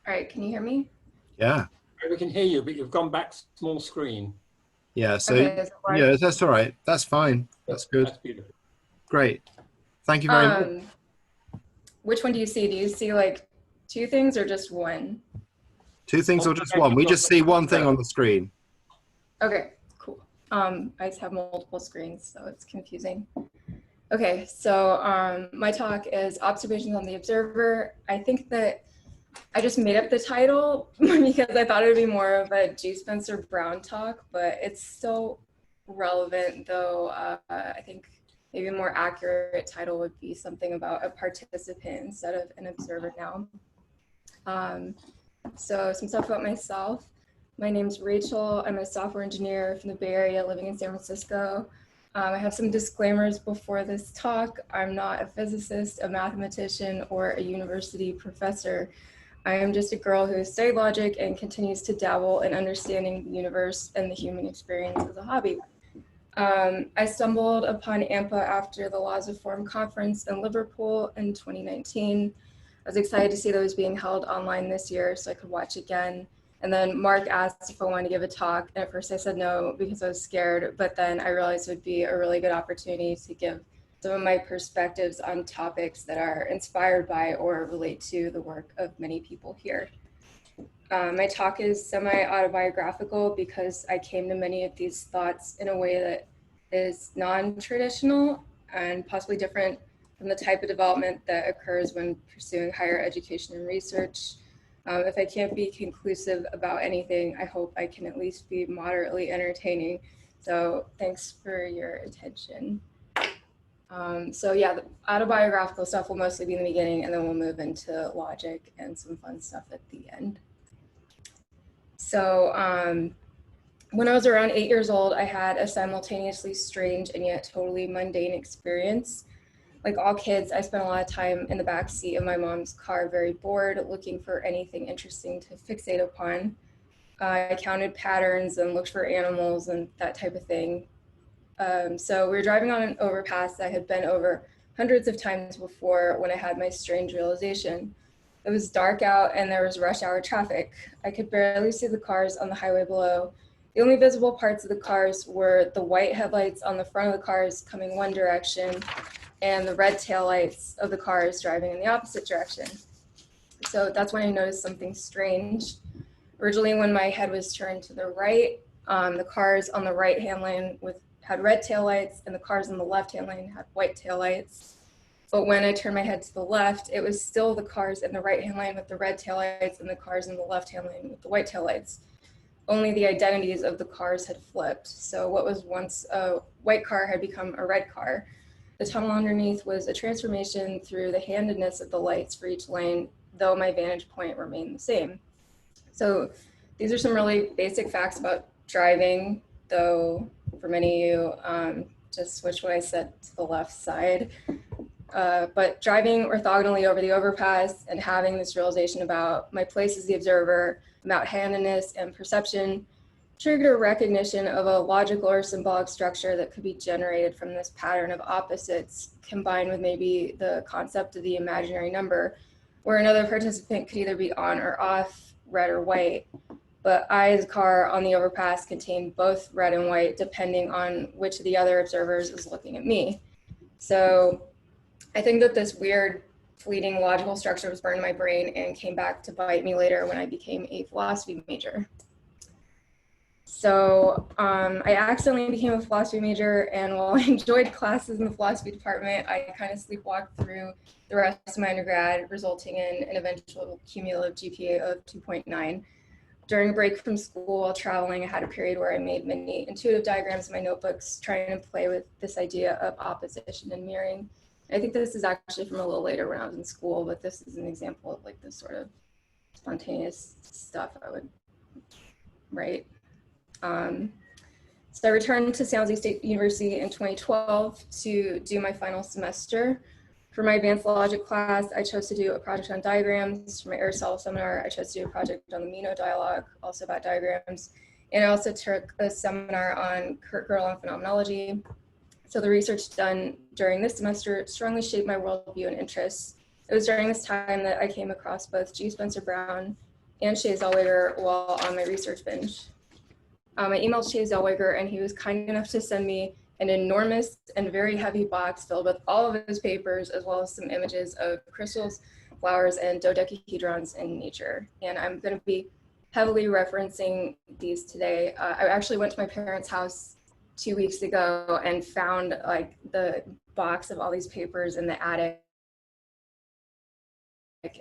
All right, can you hear me? Yeah. We can hear you, but you've gone back small screen. Yeah. So, Okay, does it work? yeah, that's all right. That's fine. That's good. That's beautiful. Great. Thank you very much. Um, which one do you see? Do you see like two things or just one? Two things or just one? We just see one thing on the screen. Okay, cool. I just have multiple screens, so it's confusing. Okay, so my talk is Observations on the Observer. I think that I just made up the title because I thought it would be more of a G. Spencer Brown talk, but it's still relevant, though I think maybe a more accurate title would be something about a participant instead of an observer now. So some stuff about myself. My name's Rachel. I'm a software engineer from the Bay Area living in San Francisco. I have some disclaimers before this talk. I'm not a physicist, a mathematician, or a university professor. I am just a girl who has studied logic and continues to dabble in understanding the universe and the human experience as a hobby. I stumbled upon Anpa after the Laws of Form conference in Liverpool in 2019. I was excited to see those being held online this year so I could watch again. And then Mark asked if I wanted to give a talk. And at first I said no because I was scared, but then I realized it would be a really good opportunity to give some of my perspectives on topics that are inspired by or relate to the work of many people here. My talk is semi-autobiographical because I came to many of these thoughts in a way that is non-traditional and possibly different from the type of development that occurs when pursuing higher education and research. If I can't be conclusive about anything, I hope I can at least be moderately entertaining. So thanks for your attention. So yeah, the autobiographical stuff will mostly be in the beginning, and then we'll move into logic and some fun stuff at the end. So when I was around 8 years old, I had a simultaneously strange and yet totally mundane experience. Like all kids, I spent a lot of time in the back seat of my mom's car, very bored, looking for anything interesting to fixate upon. I counted patterns and looked for animals and that type of thing. So we were driving on an overpass that I had been over hundreds of times before when I had my strange realization. It was dark out and there was rush hour traffic. I could barely see the cars on the highway below. The only visible parts of the cars were the white headlights on the front of the cars coming one direction and the red taillights of the cars driving in the opposite direction. So that's when I noticed something strange. Originally, when my head was turned to the right, the cars on the right-hand lane had red taillights and the cars on the left-hand lane had white taillights. But when I turned my head to the left, it was still the cars in the right-hand lane with the red taillights and the cars in the left-hand lane with the white taillights. Only the identities of the cars had flipped. So what was once a white car had become a red car. The tunnel underneath was a transformation through the handedness of the lights for each lane, though my vantage point remained the same. So these are some really basic facts about driving, though for many of you, just switch what I said to the left side. But driving orthogonally over the overpass and having this realization about my place as the observer, about handedness and perception, triggered a recognition of a logical or symbolic structure that could be generated from this pattern of opposites, combined with maybe the concept of the imaginary number, where another participant could either be on or off, red or white. But I's car on the overpass contained both red and white, depending on which of the other observers is looking at me. So I think that this weird, fleeting logical structure was burned in my brain and came back to bite me later when I became a philosophy major. So I accidentally became a philosophy major, and while I enjoyed classes in the philosophy department, I kind of sleepwalked through the rest of my undergrad, resulting in an eventual cumulative GPA of 2.9. During a break from school while traveling, I had a period where I made many intuitive diagrams in my notebooks, trying to play with this idea of opposition and mirroring. I think this is actually from a little later when I was in school, but this is an example of like this sort of spontaneous stuff I would write. So I returned to San Jose State University in 2012 to do my final semester. For my advanced logic class, I chose to do a project on diagrams. For my Aristotle seminar, I chose to do a project on the Meno dialogue, also about diagrams. And I also took a seminar on Kurt-Gödel and phenomenology. So the research done during this semester strongly shaped my worldview and interests. It was during this time that I came across both G. Spencer Brown and Shea Zellweger while on my research binge. I emailed Shea Zellweger, and he was kind enough to send me an enormous and very heavy box filled with all of his papers, as well as some images of crystals, flowers, and dodecahedrons in nature. And I'm going to be heavily referencing these today. I actually went to my parents' house 2 weeks ago and found like the box of all these papers in the attic,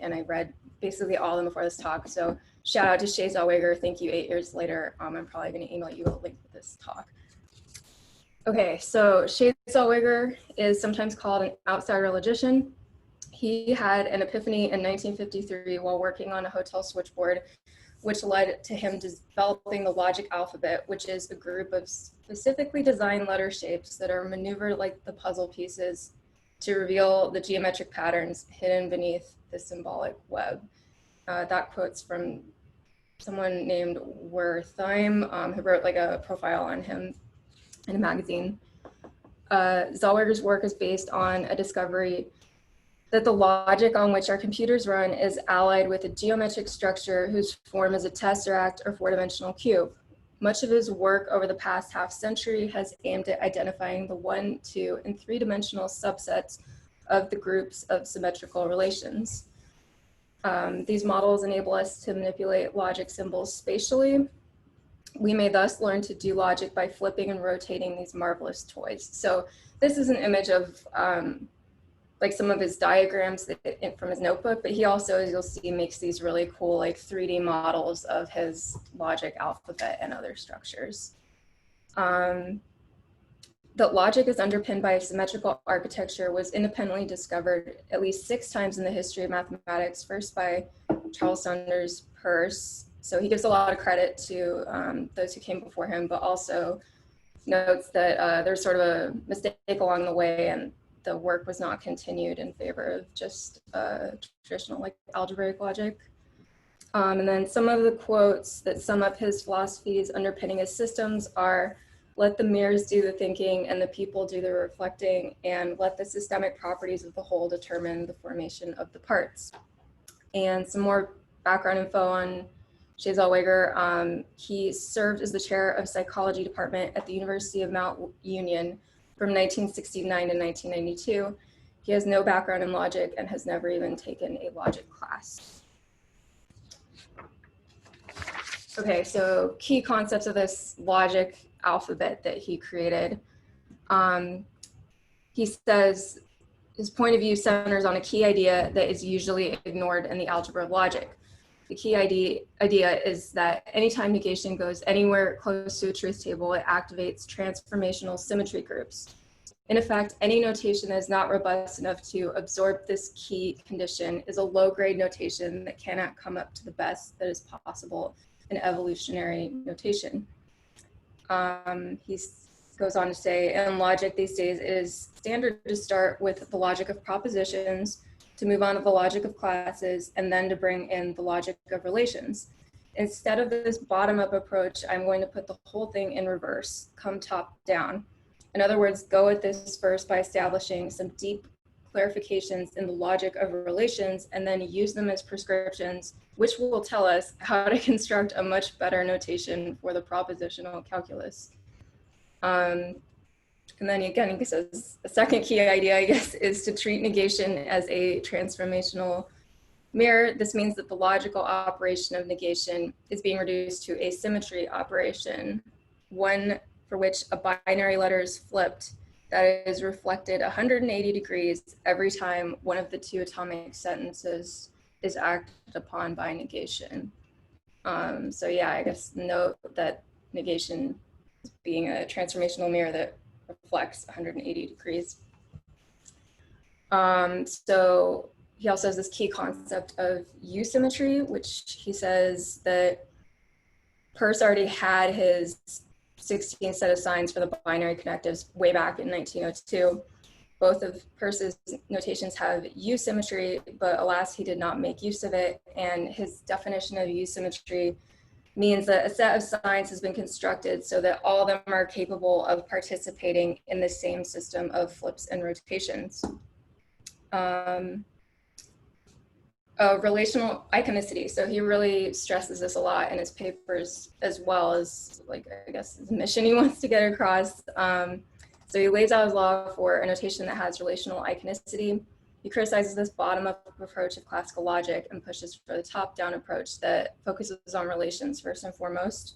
and I read basically all of them before this talk. So shout out to Shea Zellweger. Thank you 8 years later. I'm probably going to email you a link to this talk. Okay, so Shea Zellweger is sometimes called an outsider logician. He had an epiphany in 1953 while working on a hotel switchboard, which led to him developing the logic alphabet, which is a group of specifically designed letter shapes that are maneuvered like the puzzle pieces to reveal the geometric patterns hidden beneath the symbolic web. That quote's from someone named Wertheim, who wrote like a profile on him in a magazine. Zellweger's work is based on a discovery that the logic on which our computers run is allied with a geometric structure whose form is a tesseract or four-dimensional cube. Much of his work over the past half century has aimed at identifying the 1, 2, and 3-dimensional subsets of the groups of symmetrical relations. These models enable us to manipulate logic symbols spatially. We may thus learn to do logic by flipping and rotating these marvelous toys. So this is an image of like some of his diagrams from his notebook, but he also, as you'll see, makes these really cool like 3D models of his logic alphabet and other structures. That logic is underpinned by a symmetrical architecture was independently discovered at least 6 times in the history of mathematics, first by Charles Saunders Peirce. So he gives a lot of credit to those who came before him, but also notes that there's sort of a mistake along the way, and the work was not continued in favor of just traditional like algebraic logic. And then some of the quotes that sum up his philosophies underpinning his systems are, let the mirrors do the thinking and the people do the reflecting, and let the systemic properties of the whole determine the formation of the parts. And some more background info on Shea Zellweger. He served as the chair of psychology department at the University of Mount Union from 1969 to 1992. He has no background in logic and has never even taken a logic class. Okay, so key concepts of this logic alphabet that he created. He says his point of view centers on a key idea that is usually ignored in the algebra of logic. The key idea is that anytime negation goes anywhere close to a truth table, it activates transformational symmetry groups. In effect, any notation that is not robust enough to absorb this key condition is a low-grade notation that cannot come up to the best that is possible in evolutionary notation. He goes on to say, in logic these days, it is standard to start with the logic of propositions, to move on to the logic of classes, and then to bring in the logic of relations. Instead of this bottom-up approach, I'm going to put the whole thing in reverse, come top down. In other words, go at this first by establishing some deep clarifications in the logic of relations, and then use them as prescriptions, which will tell us how to construct a much better notation for the propositional calculus. And then again, he says the second key idea, I guess, is to treat negation as a transformational mirror. This means that the logical operation of negation is being reduced to a symmetry operation, one for which a binary letter is flipped that is reflected 180 degrees every time one of the 2 atomic sentences is acted upon by negation. So yeah, I guess note that negation is being a transformational mirror that reflects 180 degrees. So he also has this key concept of U-symmetry, which he says that Peirce already had his 16 set of signs for the binary connectives way back in 1902. Both of Peirce's notations have U-symmetry, but alas, he did not make use of it. And his definition of U-symmetry means that a set of signs has been constructed so that all of them are capable of participating in the same system of flips and rotations. Relational iconicity. So he really stresses this a lot in his papers, as well as, like, I guess his mission he wants to get across. So he lays out his law for a notation that has relational iconicity. He criticizes this bottom-up approach of classical logic and pushes for the top-down approach that focuses on relations first and foremost.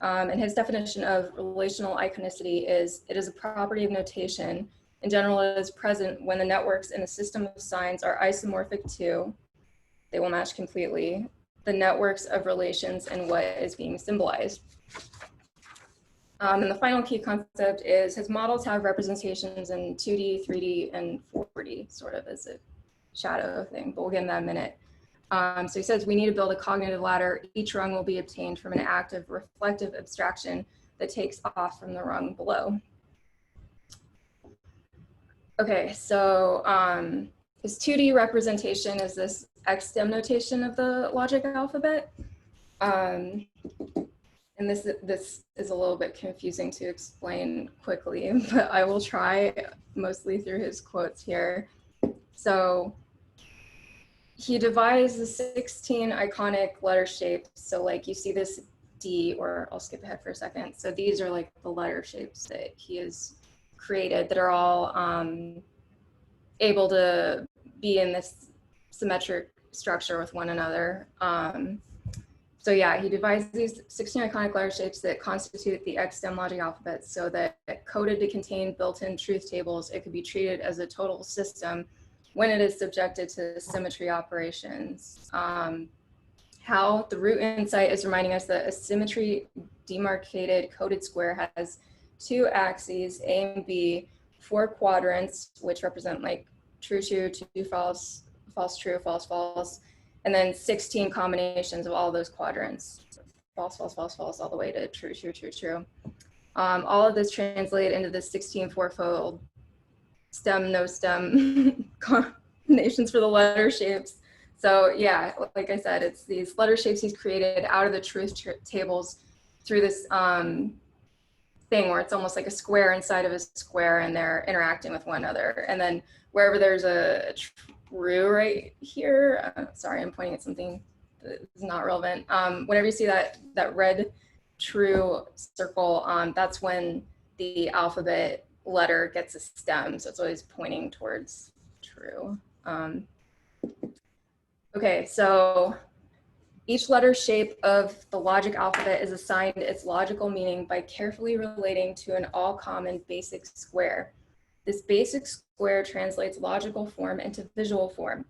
And his definition of relational iconicity is, it is a property of notation. In general, it is present when the networks in a system of signs are isomorphic to, they will match completely, the networks of relations and what is being symbolized. And the final key concept is his models have representations in 2D, 3D, and 4D, sort of as a shadow thing, but we'll get in that in a minute. So he says we need to build a cognitive ladder. Each rung will be obtained from an act of reflective abstraction that takes off from the rung below. Okay, so his 2D representation is this XSTEM notation of the logic alphabet. And this is a little bit confusing to explain quickly, but I will try, mostly through his quotes here. So he devised the 16 iconic letter shapes. So like you see this D, or I'll skip ahead for a second. So these are like the letter shapes that he has created that are all able to be in this symmetric structure with one another. So yeah, he devised these 16 iconic letter shapes that constitute the XSTEM logic alphabet, so that coded to contain built-in truth tables, it could be treated as a total system when it is subjected to symmetry operations. How the root insight is reminding us that a symmetry demarcated coded square has 2 axes, A and B, 4 quadrants, which represent like true, true, true, false, false, true, false, false, and then 16 combinations of all those quadrants, false, false, false, false, all the way to true, true, true, true. All of this translated into the 16 fourfold stem, no stem combinations for the letter shapes. So yeah, like I said, it's these letter shapes he's created out of the truth tables through this thing where it's almost like a square inside of a square, and they're interacting with one another. And then wherever there's a true right here, sorry, I'm pointing at something that is not relevant. Whenever you see that red true circle, that's when the alphabet letter gets a stem. So it's always pointing towards true. Okay, so each letter shape of the logic alphabet is assigned its logical meaning by carefully relating to an all-common basic square. This basic square translates logical form into visual form.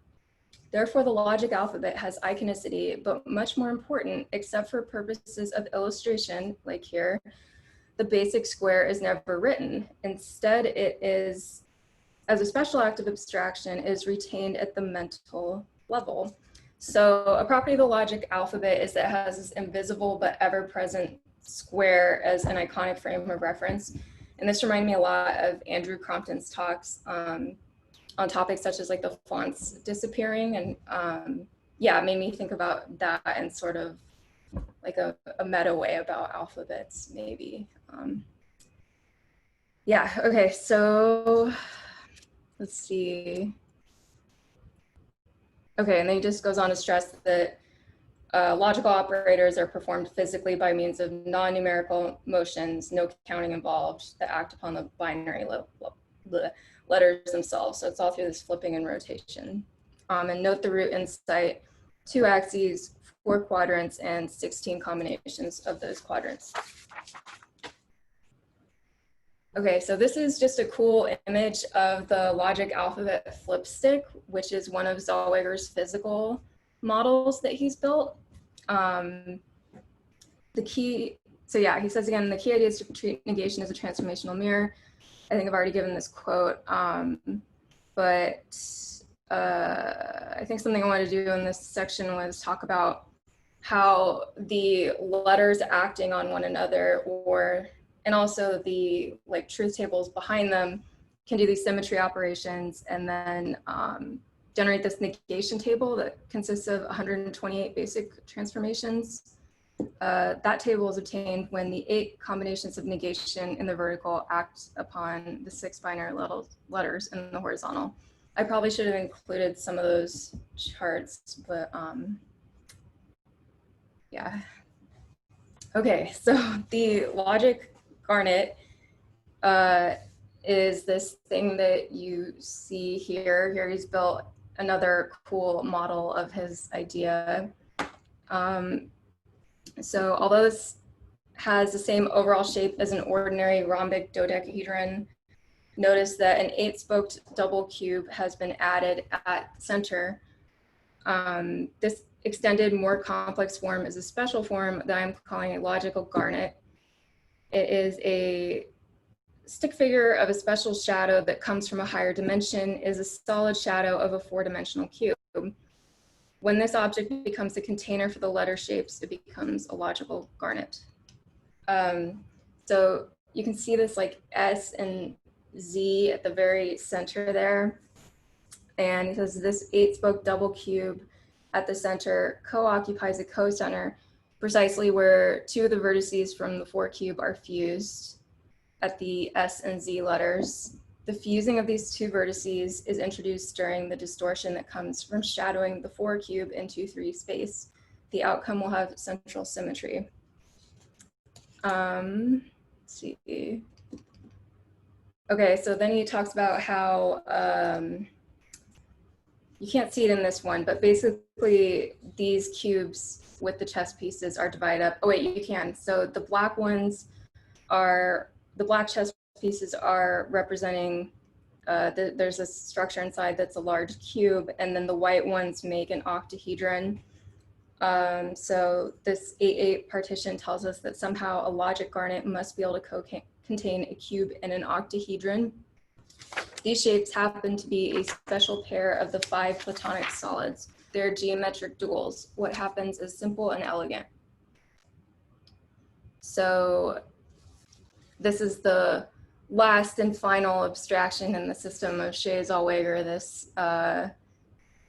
Therefore, the logic alphabet has iconicity, but much more important, except for purposes of illustration, like here, the basic square is never written. Instead, it is, as a special act of abstraction, is retained at the mental level. So a property of the logic alphabet is that it has this invisible but ever-present square as an iconic frame of reference. And this reminded me a lot of Andrew Crompton's talks on topics such as like the fonts disappearing. And yeah, it made me think about that in sort of like a meta way about alphabets, maybe. Yeah, okay, so let's see. Okay, and then he just goes on to stress that logical operators are performed physically by means of non-numerical motions, no counting involved, that act upon the binary letters themselves. So it's all through this flipping and rotation. And note the root insight, 2 axes, 4 quadrants, and 16 combinations of those quadrants. Okay, so this is just a cool image of the logic alphabet flip stick, which is one of Zellweger's physical models that he's built. The key, so yeah, he says again, the key idea is to treat negation as a transformational mirror. I think I've already given this quote, but I think something I wanted to do in this section was talk about how the letters acting on one another, and also the like truth tables behind them, can do these symmetry operations and then generate this negation table that consists of 128 basic transformations. That table is obtained when the 8 combinations of negation in the vertical act upon the 6 binary letters in the horizontal. I probably should have included some of those charts, but yeah. Okay, so the logic Garnet is this thing that you see here. Here he's built another cool model of his idea. So although this has the same overall shape as an ordinary rhombic dodecahedron, notice that an 8-spoked double cube has been added at the center. This extended, more complex form is a special form that I'm calling a logical garnet. It is a stick figure of a special shadow that comes from a higher dimension, is a solid shadow of a 4-dimensional cube. When this object becomes a container for the letter shapes, it becomes a logical garnet. So you can see this like S and Z at the very center there. And it says this 8-spoke double cube at the center co-occupies a cocenter precisely where 2 of the vertices from the 4 cube are fused at the S and Z letters. The fusing of these 2 vertices is introduced during the distortion that comes from shadowing the 4 cube into 3 space. The outcome will have central symmetry. Let's see. Okay, so then he talks about how, you can't see it in this one, but basically these cubes with the chess pieces are divided up. Oh wait, you can. So the black ones are, the black chess pieces are representing, there's a structure inside that's a large cube, and then the white ones make an octahedron. So this 8-8 partition tells us that somehow a logic garnet must be able to contain a cube and an octahedron. These shapes happen to be a special pair of the 5 Platonic solids. They're geometric duals. What happens is simple and elegant. So this is the last and final abstraction in the system of Shea Zellweger, this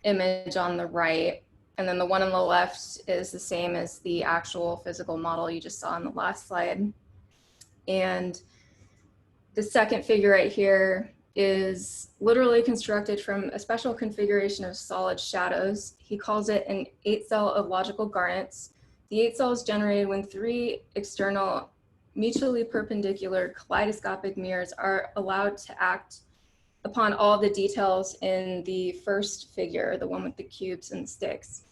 image on the right. And then the one on the left is the same as the actual physical model you just saw on the last slide. And the second figure right here is literally constructed from a special configuration of solid shadows. He calls it an 8-cell of logical garnets. The 8 cell is generated when 3 external mutually perpendicular kaleidoscopic mirrors are allowed to act upon all the details in the first figure, the one with the cubes and the sticks.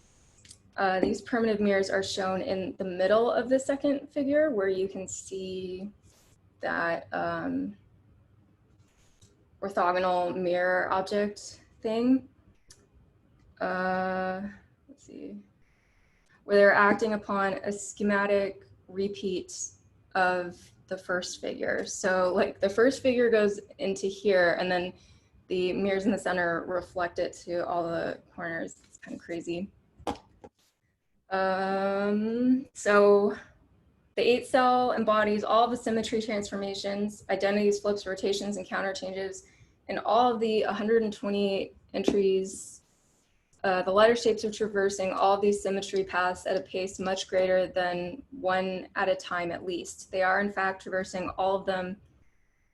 These permanent mirrors are shown in the middle of the second figure, where you can see that orthogonal mirror object thing. Let's see, where they're acting upon a schematic repeat of the first figure. So like the first figure goes into here, and then the mirrors in the center reflect it to all the corners. It's kind of crazy. So the 8 cell embodies all of the symmetry transformations, identities, flips, rotations, and counter changes in all of the 128 entries. The letter shapes are traversing all of these symmetry paths at a pace much greater than 1 at a time at least. They are in fact traversing all of them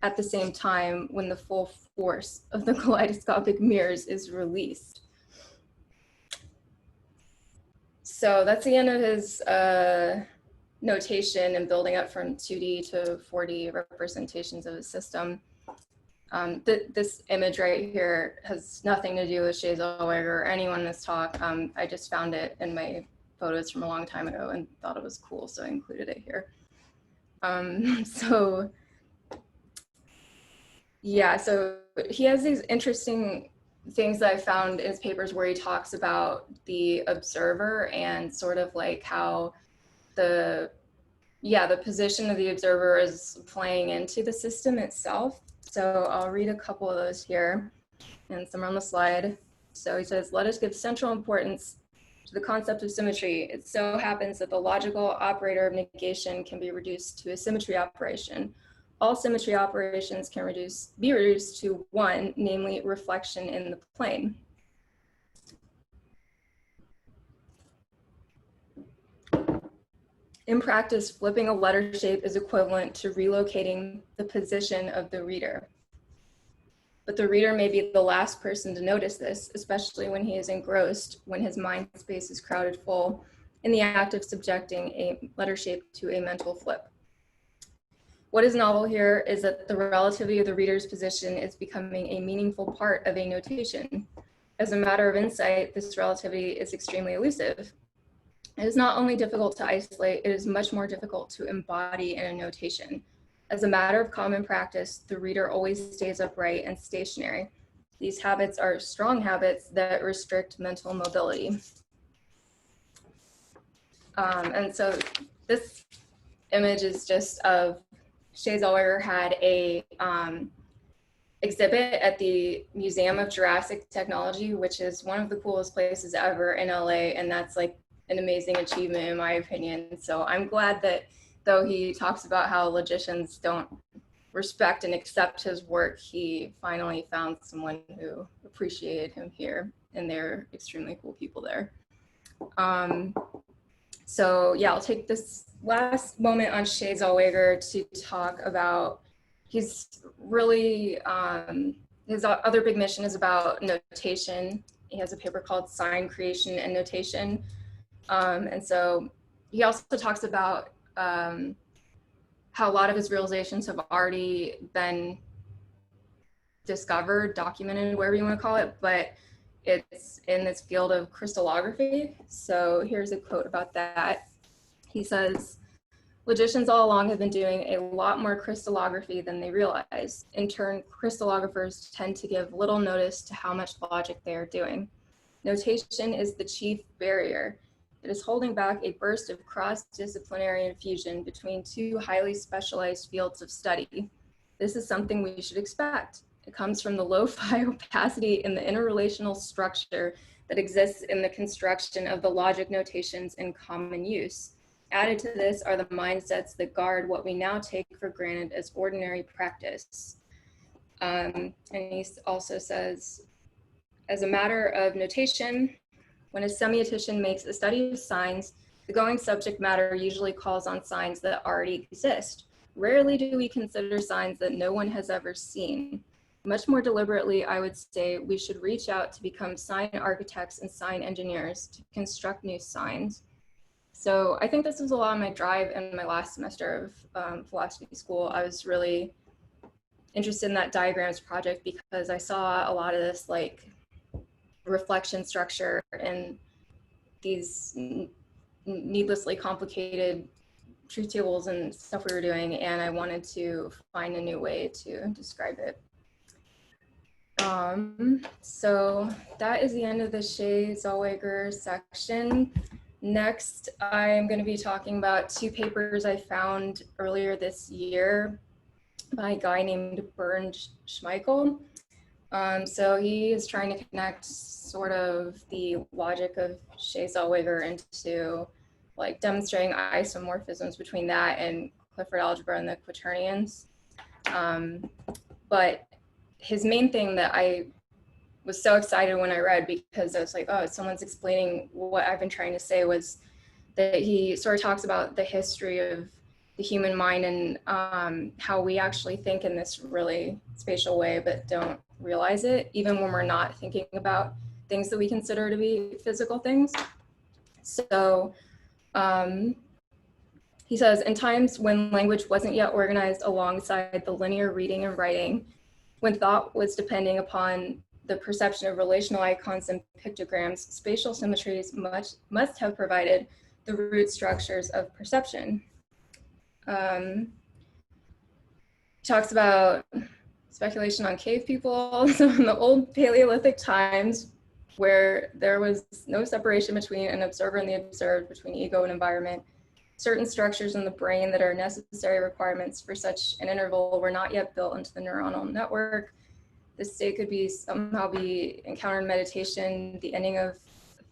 at the same time when the full force of the kaleidoscopic mirrors is released. So that's the end of his notation and building up from 2D to 4D representations of a system. This image right here has nothing to do with Shea Zellweger or anyone in this talk. I just found it in my photos from a long time ago and thought it was cool, so I included it here. So yeah, so he has these interesting things that I found in his papers where he talks about the observer and sort of like how the position of the observer is playing into the system itself. So I'll read a couple of those here, and some are on the slide. So he says, let us give central importance to the concept of symmetry. It so happens that the logical operator of negation can be reduced to a symmetry operation. All symmetry operations can be reduced to one, namely reflection in the plane. In practice, flipping a letter shape is equivalent to relocating the position of the reader. but the reader may be the last person to notice this, especially when he is engrossed, when his mind space is crowded full, in the act of subjecting a letter shape to a mental flip. What is novel here is that the relativity of the reader's position is becoming a meaningful part of a notation. As a matter of insight, this relativity is extremely elusive. It is not only difficult to isolate, it is much more difficult to embody in a notation. As a matter of common practice, the reader always stays upright and stationary. These habits are strong habits that restrict mental mobility. And so this image is just of Shea Zellweger had a exhibit at the Museum of Jurassic Technology, which is one of the coolest places ever in LA, and that's like an amazing achievement in my opinion. So I'm glad that though he talks about how logicians don't respect and accept his work, he finally found someone who appreciated him here, and they're extremely cool people there. So yeah, I'll take this last moment on Shea Zellweger to talk about, he's really, his other big mission is about notation. He has a paper called Sign Creation and Notation. And so he also talks about how a lot of his realizations have already been discovered, documented, whatever you want to call it, but it's in this field of crystallography. So here's a quote about that. He says, "Logicians all along have been doing a lot more crystallography than they realize. In turn, crystallographers tend to give little notice to how much logic they are doing. Notation is the chief barrier. It is holding back a burst of cross-disciplinary infusion between two highly specialized fields of study. This is something we should expect. It comes from the low-fi opacity in the interrelational structure that exists in the construction of the logic notations in common use. Added to this are the mindsets that guard what we now take for granted as ordinary practice." And he also says, "As a matter of notation, when a semiotician makes a study of signs, the going subject matter usually calls on signs that already exist. Rarely do we consider signs that no one has ever seen. Much more deliberately, I would say we should reach out to become sign architects and sign engineers to construct new signs." So I think this was a lot of my drive in my last semester of philosophy school. I was really interested in that diagrams project because I saw a lot of this like reflection structure and these needlessly complicated truth tables and stuff we were doing, and I wanted to find a new way to describe it. So that is the end of the Shea Zellweger section. Next, I'm going to be talking about two papers I found earlier this year by a guy named Bernd Schmeichel. So he is trying to connect sort of the logic of Shea Zellweger into like demonstrating isomorphisms between that and Clifford algebra and the quaternions. But his main thing that I was so excited when I read, because I was like, oh, someone's explaining what I've been trying to say, was that he sort of talks about the history of the human mind and how we actually think in this really spatial way, but don't realize it, even when we're not thinking about things that we consider to be physical things. So he says, in times when language wasn't yet organized alongside the linear reading and writing, when thought was depending upon the perception of relational icons and pictograms, spatial symmetries must have provided the root structures of perception. He talks about speculation on cave people. So in the old Paleolithic times, where there was no separation between an observer and the observed, between ego and environment, certain structures in the brain that are necessary requirements for such an interval were not yet built into the neuronal network. This state could be somehow be encountered in meditation. The ending of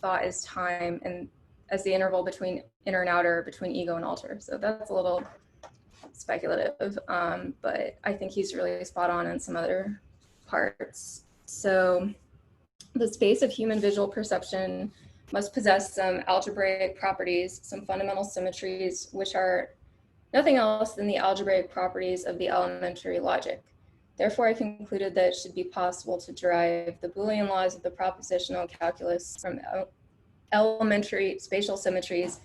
thought is time, and as the interval between inner and outer, between ego and alter. So that's a little speculative, but I think he's really spot on in some other parts. So the space of human visual perception must possess some algebraic properties, some fundamental symmetries, which are nothing else than the algebraic properties of the elementary logic. Therefore, I concluded that it should be possible to derive the Boolean laws of the propositional calculus from elementary spatial symmetries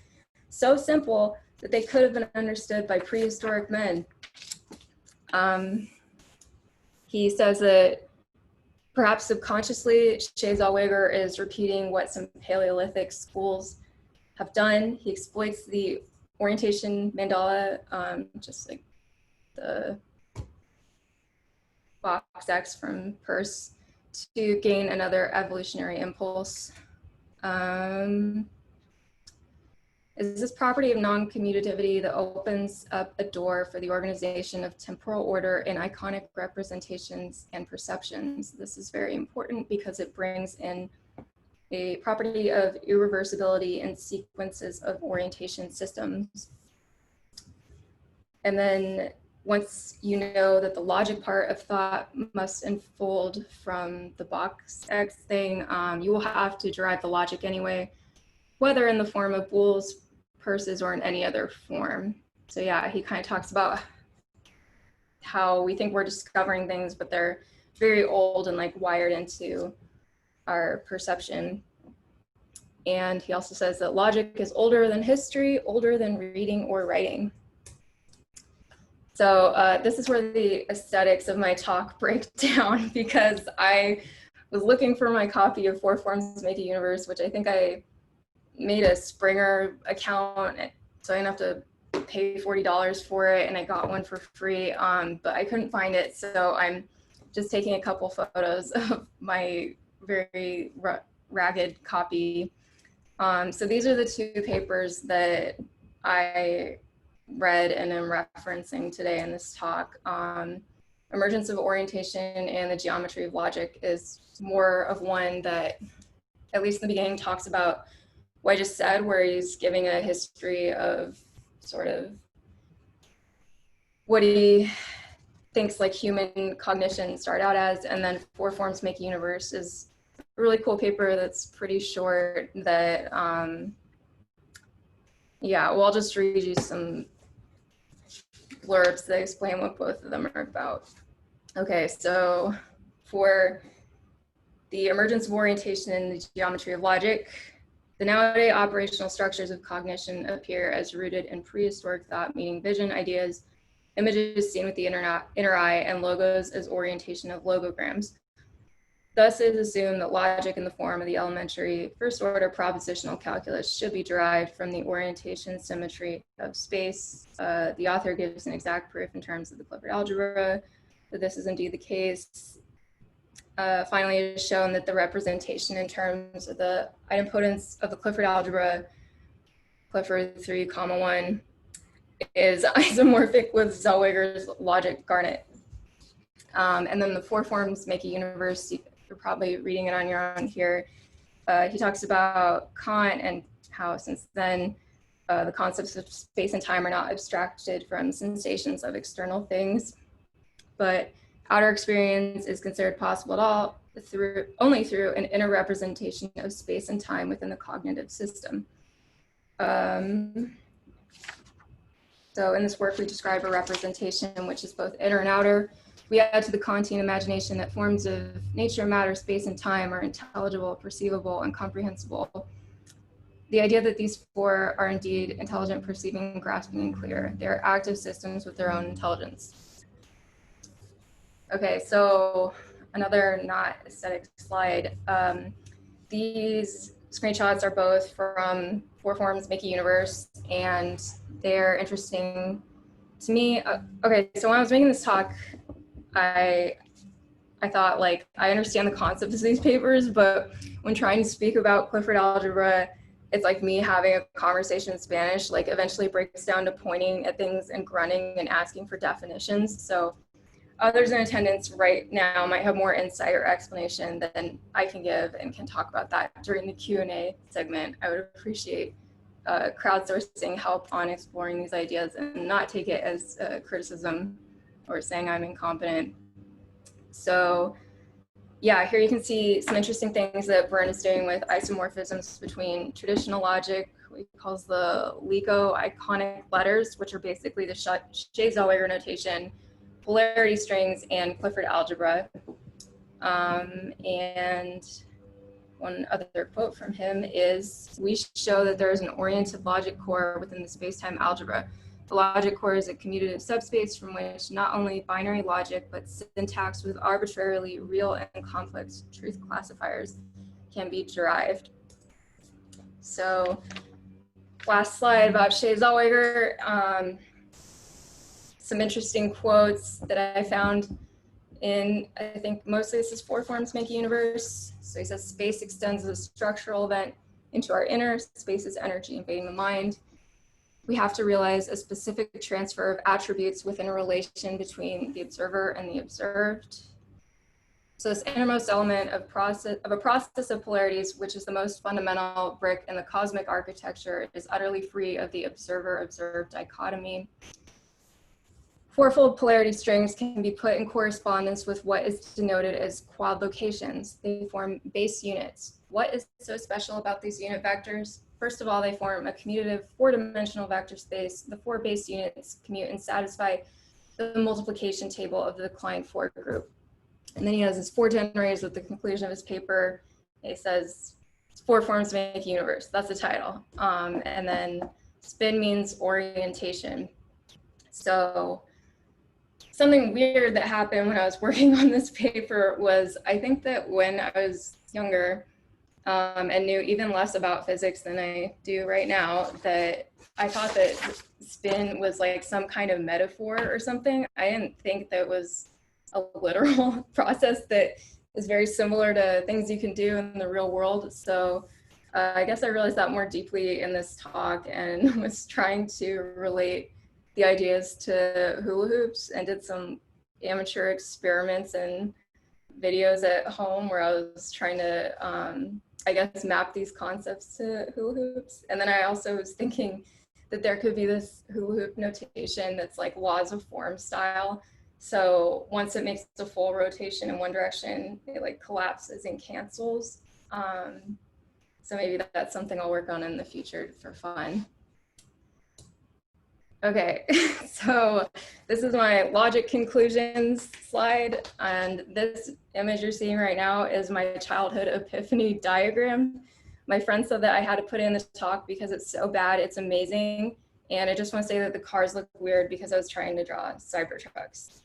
so simple that they could have been understood by prehistoric men. He says that perhaps subconsciously, Shea Zellweger is repeating what some Paleolithic schools have done. He exploits the orientation mandala, just like the box X from Peirce, to gain another evolutionary impulse. Is this property of non-commutativity that opens up a door for the organization of temporal order in iconic representations and perceptions. This is very important because it brings in a property of irreversibility in sequences of orientation systems. And then once you know that the logic part of thought must unfold from the box X thing, you will have to derive the logic anyway, whether in the form of Boole's, Peirce's, or in any other form. So yeah, he kind of talks about how we think we're discovering things, but they're very old and like wired into our perception. And he also says that logic is older than history, older than reading or writing. So this is where the aesthetics of my talk break down, because I was looking for my copy of Four Forms Make a Universe, which I think I made a Springer account, so I didn't have to pay $40 for it, and I got one for free, but I couldn't find it, so I'm just taking a couple photos of my very ragged copy. So these are the two papers that I read and am referencing today in this talk. Emergence of Orientation and the Geometry of Logic is more of one that, at least in the beginning, talks about what I just said, where he's giving a history of sort of what he thinks like human cognition started out as, and then Four Forms Make a Universe is a really cool paper that's pretty short that, yeah, well, I'll just read you some blurbs that explain what both of them are about. Okay, so for the emergence of orientation and the geometry of logic, the nowadays operational structures of cognition appear as rooted in prehistoric thought, meaning vision, ideas, images seen with the inner eye, and logos as orientation of logograms. Thus, it is assumed that logic in the form of the elementary first-order propositional calculus should be derived from the orientation symmetry of space. The author gives an exact proof in terms of the Clifford algebra that this is indeed the case. Finally, it is shown that the representation in terms of the idempotence of the Clifford algebra, Clifford 3,1, is isomorphic with Zellweger's logic Garnet. And then the Four Forms Make a Universe, you're probably reading it on your own here. He talks about Kant and how since then the concepts of space and time are not abstracted from sensations of external things, but outer experience is considered possible at all only through an inner representation of space and time within the cognitive system. So in this work, we describe a representation which is both inner and outer. We add to the Kantian imagination that forms of nature, matter, space, and time are intelligible, perceivable, and comprehensible. The idea that these four are indeed intelligent, perceiving, grasping, and clear. They are active systems with their own intelligence. Okay, so another not aesthetic slide. These screenshots are both from Four Forms Make a Universe, and they're interesting to me. Okay, so when I was making this talk, I thought, like, I understand the concepts of these papers, but when trying to speak about Clifford algebra, it's like me having a conversation in Spanish. Like, eventually it breaks down to pointing at things and grunting and asking for definitions. So others in attendance right now might have more insight or explanation than I can give, and can talk about that during the Q&A segment. I would appreciate crowdsourcing help on exploring these ideas and not take it as criticism or saying I'm incompetent. So yeah, here you can see some interesting things that Vern is doing with isomorphisms between traditional logic, what he calls the LIGO iconic letters, which are basically the Shea Zellweger notation, polarity strings and Clifford algebra. And one other quote from him is, "We show that there is an oriented logic core within the space-time algebra. The logic core is a commutative subspace from which not only binary logic, but syntax with arbitrarily real and complex truth classifiers can be derived." So last slide about Shea Zellweger. Some interesting quotes that I found in, I think mostly this is four forms make a universe. So he says, space extends as a structural event into our inner, space is energy invading the mind. We have to realize a specific transfer of attributes within a relation between the observer and the observed. So this innermost element of a process of polarities, which is the most fundamental brick in the cosmic architecture, is utterly free of the observer-observed dichotomy. Fourfold polarity strings can be put in correspondence with what is denoted as quad locations. They form base units. What is so special about these unit vectors? First of all, they form a commutative four-dimensional vector space. The four base units commute and satisfy the multiplication table of the Klein four group. And then he has his four generators at the conclusion of his paper. He says, four forms make a universe. That's the title. And then spin means orientation. So something weird that happened when I was working on this paper was, I think that when I was younger and knew even less about physics than I do right now, that I thought that spin was like some kind of metaphor or something. I didn't think that was a literal process that is very similar to things you can do in the real world. So I guess I realized that more deeply in this talk and was trying to relate the ideas to hula hoops and did some amateur experiments and videos at home where I was trying to, I guess, map these concepts to hula hoops. And then I also was thinking that there could be this hula hoop notation that's like laws of form style. So once it makes a full rotation in one direction, it like collapses and cancels. So maybe that's something I'll work on in the future for fun. Okay, so this is my logic conclusions slide, and this image you're seeing right now is my childhood epiphany diagram. My friend said that I had to put it in the talk because it's so bad, it's amazing, and I just want to say that the cars look weird because I was trying to draw Cybertrucks.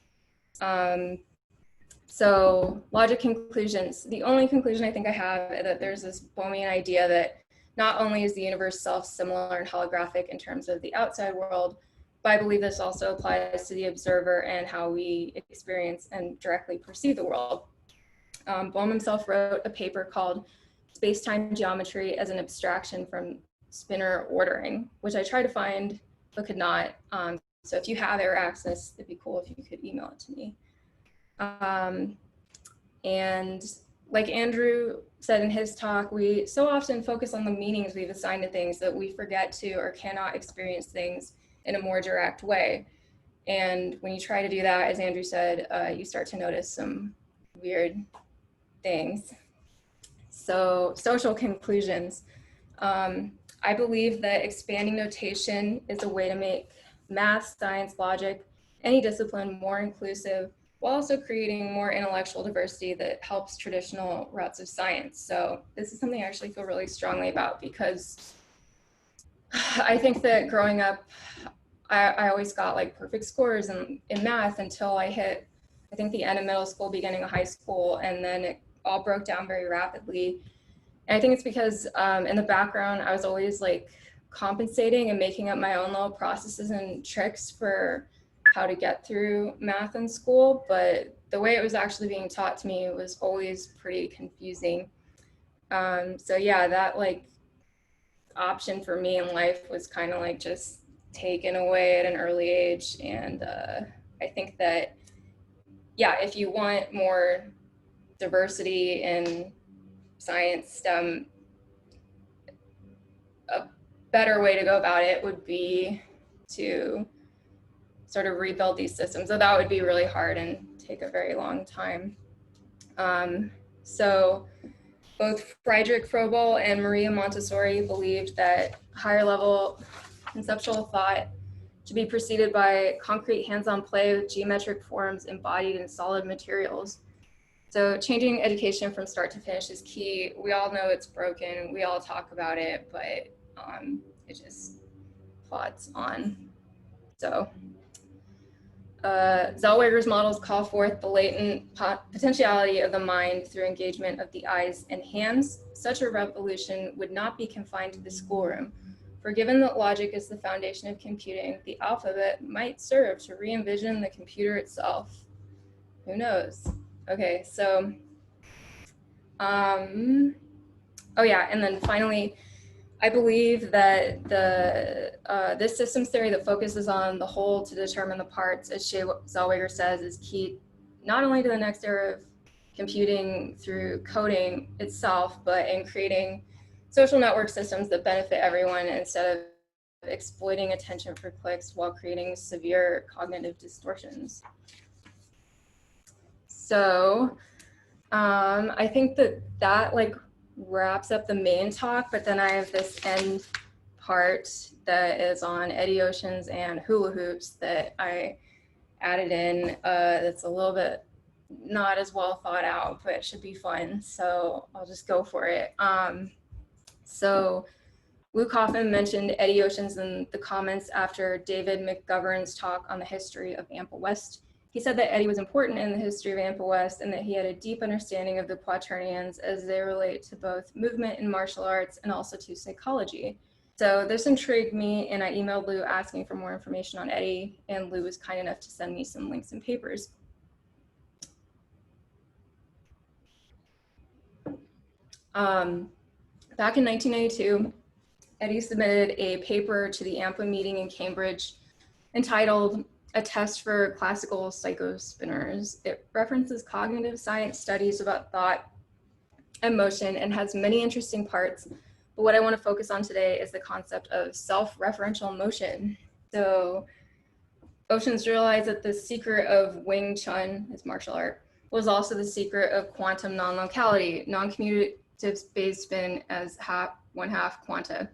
So logic conclusions. The only conclusion I think I have is that there's this Bohmian idea that not only is the universe self-similar and holographic in terms of the outside world, but I believe this also applies to the observer and how we experience and directly perceive the world. Bohm himself wrote a paper called Space-Time Geometry as an Abstraction from Spinor Ordering, which I tried to find but could not. So if you have air access, it'd be cool if you could email it to me. And like Andrew said in his talk, we so often focus on the meanings we've assigned to things that we forget to or cannot experience things in a more direct way. And when you try to do that, as Andrew said, you start to notice some weird things. So social conclusions. I believe that expanding notation is a way to make math, science, logic, any discipline more inclusive, while also creating more intellectual diversity that helps traditional routes of science. So this is something I actually feel really strongly about because I think that growing up, I always got like perfect scores in math until I hit, I think, the end of middle school, beginning of high school, and then it all broke down very rapidly. And I think it's because in the background, I was always like compensating and making up my own little processes and tricks for how to get through math in school, but the way it was actually being taught to me was always pretty confusing. So yeah, that like option for me in life was kind of like just taken away at an early age. And I think that, yeah, if you want more diversity in science, STEM, a better way to go about it would be to sort of rebuild these systems. So that would be really hard and take a very long time. So both Friedrich Froebel and Maria Montessori believed that higher level conceptual thought should be preceded by concrete hands-on play with geometric forms embodied in solid materials. So changing education from start to finish is key. We all know it's broken. We all talk about it, but it just plods on. So Zellweger's models call forth the latent potentiality of the mind through engagement of the eyes and hands. Such a revolution would not be confined to the schoolroom, for given that logic is the foundation of computing, the alphabet might serve to re-envision the computer itself. Who knows? Okay, so, oh yeah, and then finally, I believe that this systems theory that focuses on the whole to determine the parts, as Shea Zellweger says, is key not only to the next era of computing through coding itself, but in creating social network systems that benefit everyone instead of exploiting attention for clicks while creating severe cognitive distortions. So I think that like wraps up the main talk, but then I have this end part that is on Eddie Oshins and hula hoops that I added in. That's a little bit not as well thought out, but it should be fun. So I'll just go for it. So Luke Hoffman mentioned Eddie Oshins in the comments after David McGovern's talk on the history of Anpa West. He said that Eddie was important in the history of Anpa West and that he had a deep understanding of the quaternions as they relate to both movement and martial arts and also to psychology. So this intrigued me, and I emailed Lou asking for more information on Eddie, and Lou was kind enough to send me some links and papers. Back in 1992, Eddie submitted a paper to the Anpa meeting in Cambridge entitled "A Test for Classical Psychospinners." It references cognitive science studies about thought and motion and has many interesting parts. But what I want to focus on today is the concept of self-referential motion. So Oshins realized that the secret of Wing Chun, his martial art, was also the secret of quantum non-locality, non-commutative space spin as one-half quanta.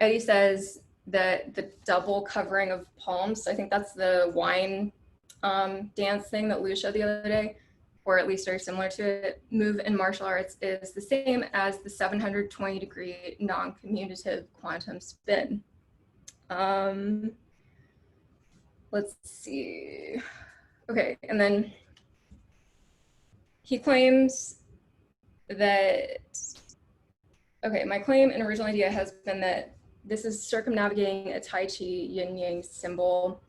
Eddie says that the double covering of palms, I think that's the wine dance thing that Lou showed the other day, or at least very similar to it, move in martial arts is the same as the 720-degree non-commutative quantum spin. Let's see. Okay, and then he claims that, okay, my claim and original idea has been that this is circumnavigating a Tai Chi yin-yang symbol.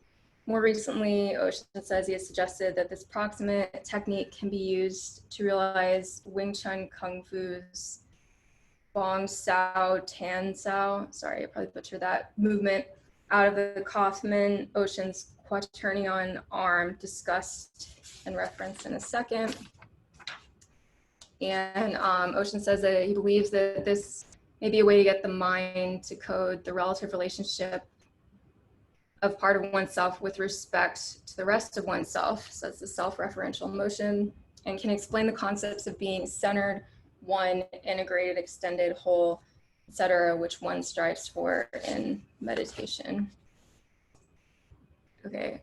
More recently, Oshins says he has suggested that this proximate technique can be used to realize Wing Chun Kung Fu's Bong Sao Tan Sao, sorry, I probably butchered that, movement out of the Kaufman Oshins quaternion arm, discussed and referenced in a second. And Oshins says that he believes that this may be a way to get the mind to code the relative relationship of part of oneself with respect to the rest of oneself. So it's the self-referential motion, and can explain the concepts of being centered, one, integrated, extended, whole, etc., which one strives for in meditation. Okay,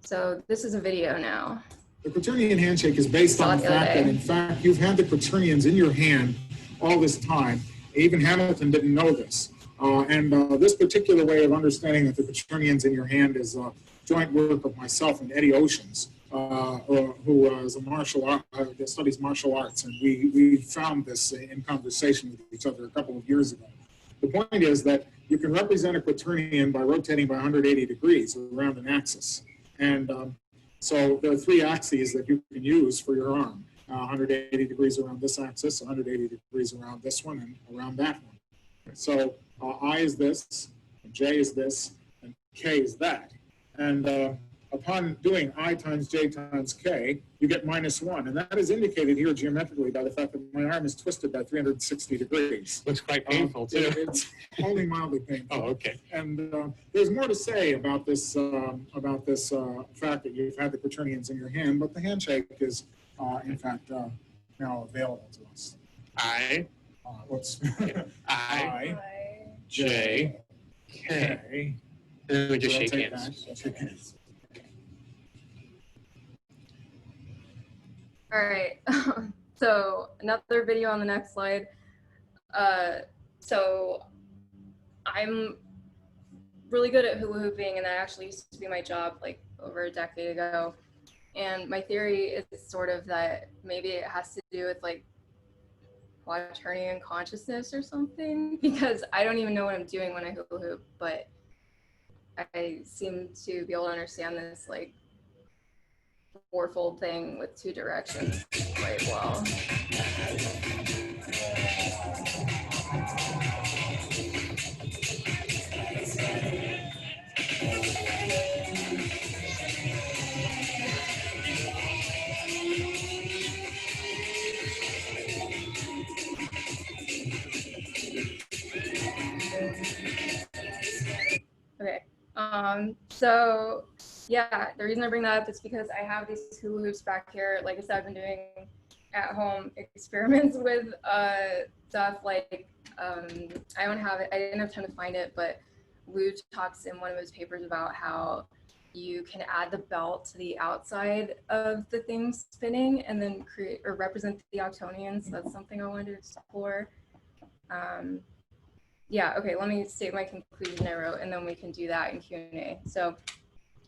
so this is a video now. The quaternion handshake is based on the fact that, in fact, you've had the quaternions in your hand all this time. Even Hamilton didn't know this. This particular way of understanding that the quaternions in your hand is joint work of myself and Eddie Oshins, who is a martial art, that studies martial arts, and we found this in conversation with each other a couple of years ago. The point is that you can represent a quaternion by rotating by 180 degrees around an axis. And so there are three axes that you can use for your arm. 180 degrees around this axis, 180 degrees around this one, and around that one. So I is this, and J is this, and K is that. And upon doing I times J times K, you get -1. And that is indicated here geometrically by the fact that my arm is twisted by 360 degrees. Looks quite painful, too. It's only mildly painful. Oh, okay. And there's more to say about this fact that you've had the quaternions in your hand, but the handshake is, in fact, now available to us. I, Whoops. I, J, Okay. Then we just So I'll shake take hands. that. Shake hands. All right. So another video on the next slide. So I'm really good at hula hooping, and that actually used to be my job like over a decade ago. And my theory is sort of that maybe it has to do with like quaternion consciousness or something, because I don't even know what I'm doing when I hula hoop, but I seem to be able to understand this like fourfold thing with two directions quite well. Okay. So yeah, the reason I bring that up is because I have these hula hoops back here. Like I said, I've been doing at home experiments with stuff like I don't have it. I didn't have time to find it, but Lou talks in one of his papers about how you can add the belt to the outside of the thing spinning and then create or represent the octonions. So that's something I wanted to explore. Yeah, okay, let me state my conclusion I wrote, and then we can do that in Q&A. So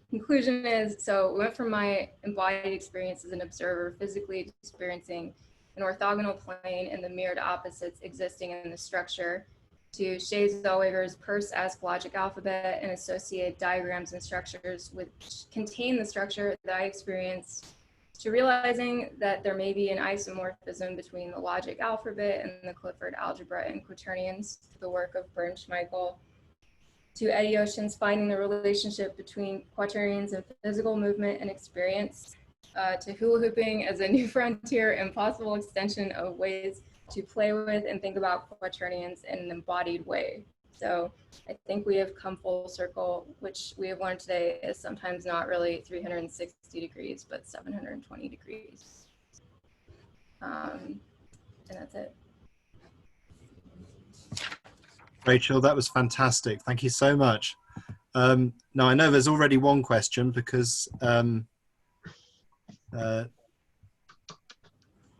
conclusion is, so we went from my embodied experience as an observer, physically experiencing an orthogonal plane and the mirrored opposites existing in the structure, to Shea Zellweger's Purse-esque logic alphabet and associated diagrams and structures which contain the structure that I experienced, to realizing that there may be an isomorphism between the logic alphabet and the Clifford algebra and quaternions, to the work of Schmichael, to Eddie Oshins finding the relationship between quaternions and physical movement and experience, to hula hooping as a new frontier and possible extension of ways to play with and think about quaternions in an embodied way. So I think we have come full circle, which we have learned today is sometimes not really 360 degrees, but 720 degrees. And that's it. Rachel, that was fantastic. Thank you so much. Now, I know there's already one question because Doug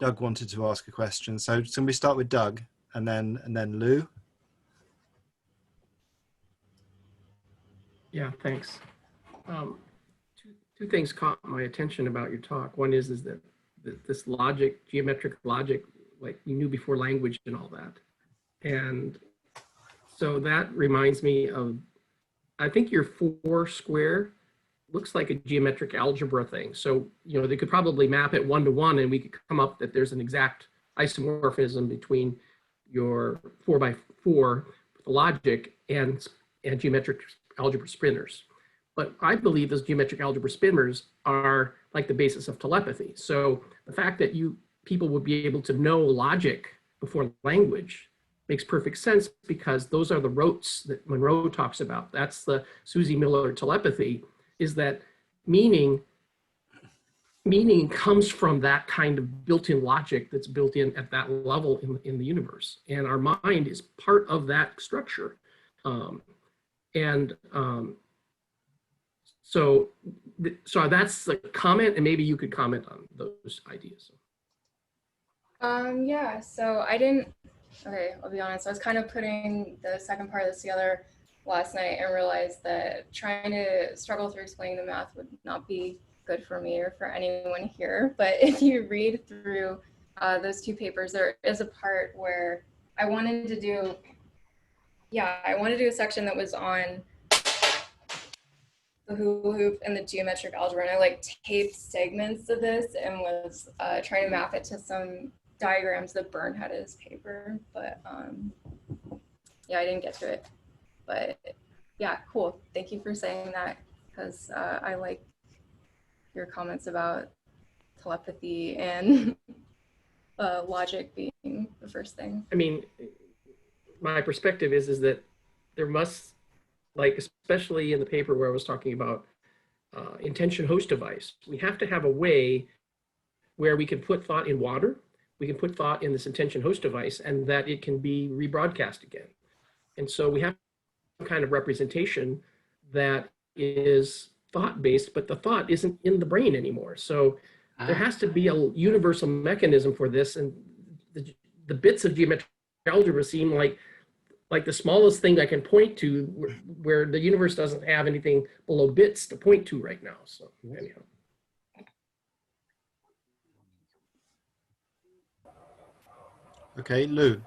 wanted to ask a question. So can we start with Doug and then Lou? Yeah, thanks. Two things caught my attention about your talk. One is that this logic, geometric logic, like you knew before language and all that. And so that reminds me of, I think your 4 square looks like a geometric algebra thing. So, you know, they could probably map it 1-to-1 and we could come up that there's an exact isomorphism between your 4x4 logic and geometric algebra spinors. But I believe those geometric algebra spinors are like the basis of telepathy. So the fact that people would be able to know logic before language makes perfect sense, because those are the rotes that Monroe talks about. That's the Susie Miller telepathy, is that meaning comes from that kind of built-in logic that's built in at that level in the universe. And our mind is part of that structure. So that's the comment, and maybe you could comment on those ideas. Yeah, so I didn't, okay, I'll be honest, I was kind of putting the second part of this together last night and realized that trying to struggle through explaining the math would not be good for me or for anyone here. But if you read through those 2 papers, there is a part where I wanted to do a section that was on the hula hoop and the geometric algebra, and I like taped segments of this and was trying to map it to some diagrams that Byrne had in his paper, but yeah, I didn't get to it. But yeah, cool. Thank you for saying that, because I like your comments about telepathy and logic being the first thing. I mean, my perspective is that there must, like, especially in the paper where I was talking about intention host device, we have to have a way where we can put thought in water, we can put thought in this intention host device, and that it can be rebroadcast again. And so we have kind of representation that is thought-based, but the thought isn't in the brain anymore. So there has to be a universal mechanism for this, and the bits of geometric algebra seem like the smallest thing I can point to, where the universe doesn't have anything below bits to point to right now. So anyhow. Okay, Lou.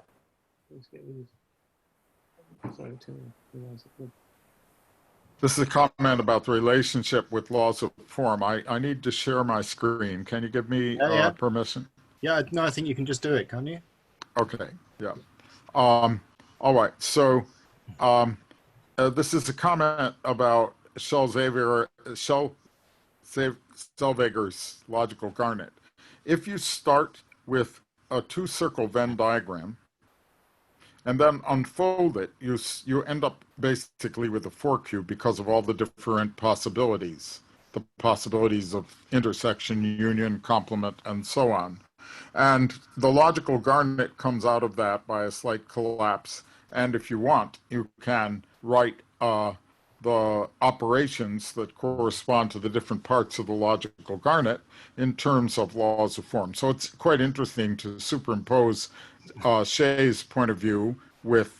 This is a comment about the relationship with laws of form. I need to share my screen. Can you give me permission? Yeah, no, I think you can just do it, can't you? Okay, yeah. All right, so this is a comment about Shea Zellweger's logical garnet. If you start with a two-circle Venn diagram and then unfold it, you end up basically with a 4-cube because of all the different possibilities, the possibilities of intersection, union, complement, and so on. And the logical garnet comes out of that by a slight collapse. And if you want, you can write the operations that correspond to the different parts of the logical garnet in terms of laws of form. So it's quite interesting to superimpose Shea's point of view with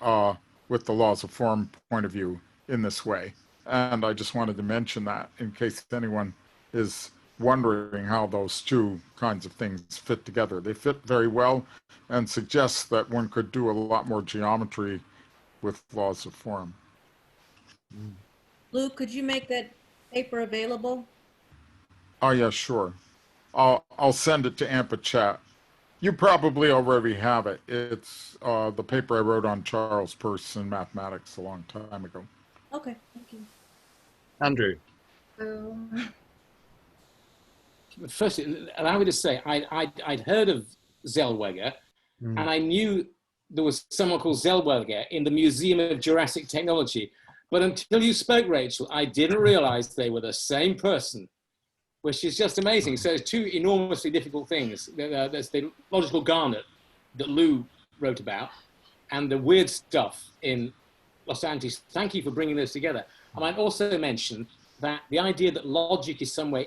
the laws of form point of view in this way. And I just wanted to mention that in case anyone is wondering how those two kinds of things fit together. They fit very well and suggest that one could do a lot more geometry with laws of form. Lou, could you make that paper available? Oh, yeah, sure. I'll send it to Anpa chat. You probably already have it. It's the paper I wrote on Charles Peirce in mathematics a long time ago. Okay, thank you. Andrew. First, allow me to say, I'd heard of Zellweger, and I knew there was someone called Zellweger in the Museum of Jurassic Technology. But until you spoke, Rachel, I didn't realize they were the same person, which is just amazing. So two enormously difficult things. There's the logical garnet that Lou wrote about, and the weird stuff in Los Angeles. Thank you for bringing those together. I might also mention that the idea that logic is some way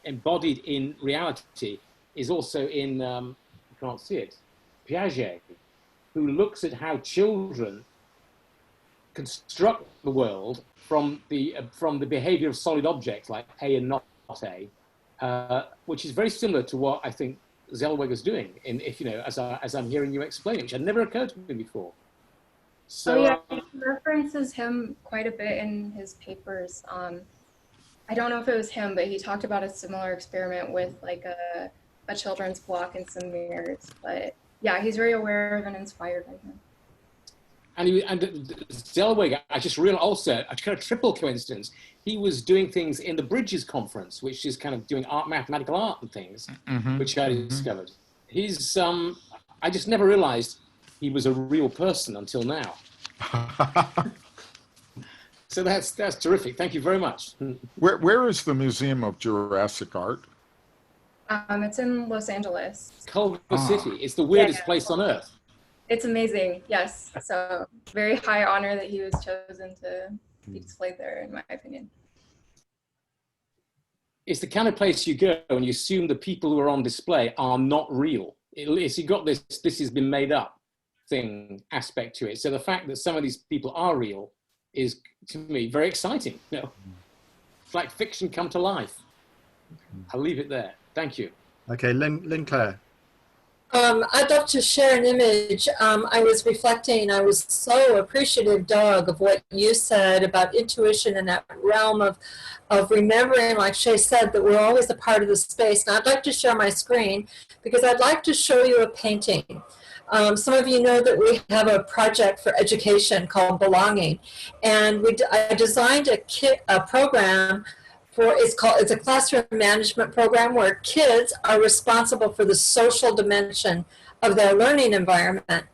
embodied in reality is also in, you can't see it, Piaget, who looks at how children construct the world from the behavior of solid objects like A and not A, which is very similar to what I think Zellweger's doing. As I'm hearing you explain it, which had never occurred to me before. So, yeah, he references him quite a bit in his papers. I don't know if it was him, but he talked about a similar experiment with like a children's block and some mirrors. But yeah, he's very aware of and inspired by him. And Zellweger, I just realized also, a kind of triple coincidence, he was doing things in the Bridges Conference, which is kind of doing mathematical art and things, which I discovered. He's, I just never realized he was a real person until now. So that's terrific. Thank you very much. Where is the Museum of Jurassic Art? It's in Los Angeles. Culver City. It's the weirdest place on earth. It's amazing, yes. So very high honor that he was chosen to be displayed there, in my opinion. It's the kind of place you go and you assume the people who are on display are not real. It's, you got this has been made up thing aspect to it. So the fact that some of these people are real is, to me, very exciting. You know, it's like fiction come to life. I'll leave it there. Thank you. Okay, Lynn Claire. I'd love to share an image. I was reflecting, I was so appreciative, Doug, of what you said about intuition and that realm of remembering, like Shea said, that we're always a part of the space. And I'd like to share my screen because I'd like to show you a painting. Some of you know that we have a project for education called Belonging. And I designed a program it's a classroom management program where kids are responsible for the social dimension of their learning environment.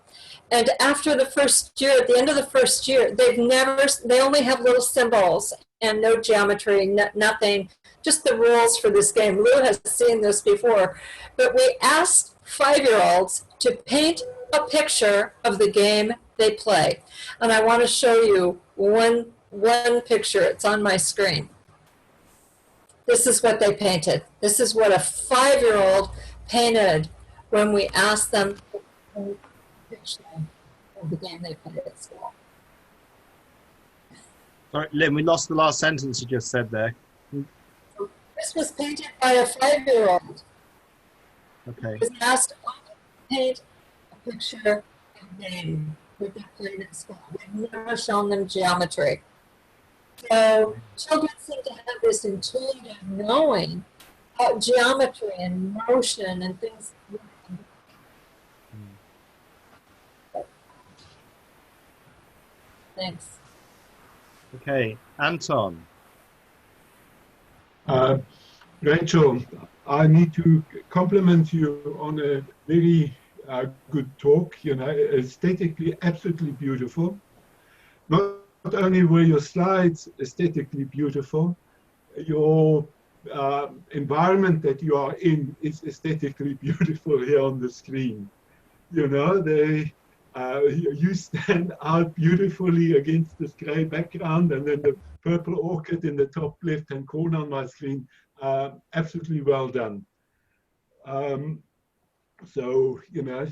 And after the first year, at the end of the first year, they only have little symbols and no geometry, nothing, just the rules for this game. Lou has seen this before, but we asked 5-year-olds to paint a picture of the game they play. And I want to show you one picture. It's on my screen. This is what they painted. This is what a 5-year-old painted when we asked them to paint a picture of the game they played at school. Sorry, Lynn, we lost the last sentence you just said there. This was painted by a 5-year-old. Okay. He was asked to paint a picture of a game that they played at school. We've never shown them geometry. So children seem to have this intuitive knowing about geometry and motion and things. Thanks. Okay, Anton. Rachel, I need to compliment you on a very good talk. You know, aesthetically absolutely beautiful. Not only were your slides aesthetically beautiful, your environment that you are in is aesthetically beautiful here on the screen. You know, you stand out beautifully against this grey background, and then the purple orchid in the top left-hand corner on my screen. Absolutely well done. So, you know,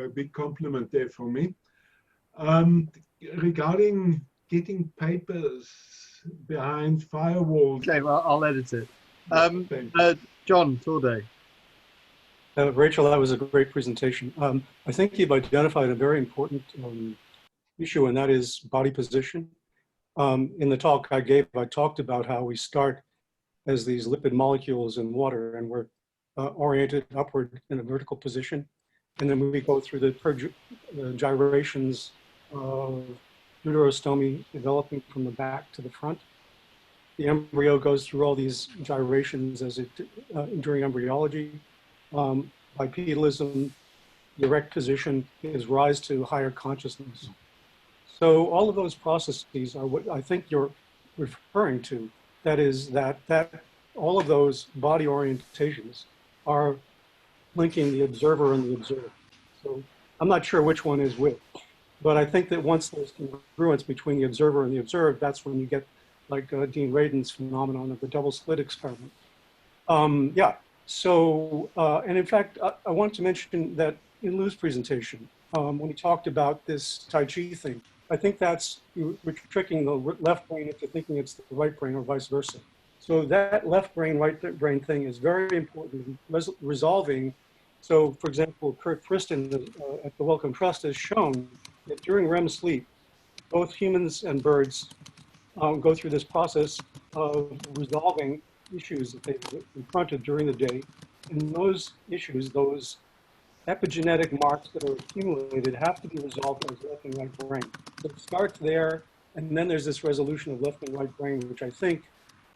a big compliment there for me. Regarding getting papers behind firewalls. Okay, well, I'll edit it. John Torday. Rachel, that was a great presentation. I think you've identified a very important issue, and that is body position. In the talk I gave, I talked about how we start as these lipid molecules in water, and we're oriented upward in a vertical position. And then we go through the gyrations of deuterostomy developing from the back to the front. The embryo goes through all these gyrations during embryology. Bipedalism, the erect position gives rise to higher consciousness. So all of those processes are what I think you're referring to. That is that all of those body orientations are linking the observer and the observed. So I'm not sure which one is which, but I think that once there's congruence between the observer and the observed, that's when you get like Dean Radin's phenomenon of the double slit experiment. Yeah. So, and in fact, I want to mention that in Lou's presentation, when he talked about this Tai Chi thing, I think we're tricking the left brain into thinking it's the right brain or vice versa. So that left brain, right brain thing is very important in resolving. So for example, Kurt Friston at the Wellcome Trust has shown that during REM sleep, both humans and birds go through this process of resolving issues that they've confronted during the day. And those issues, those epigenetic marks that are accumulated have to be resolved as left and right brain. So it starts there, and then there's this resolution of left and right brain, which I think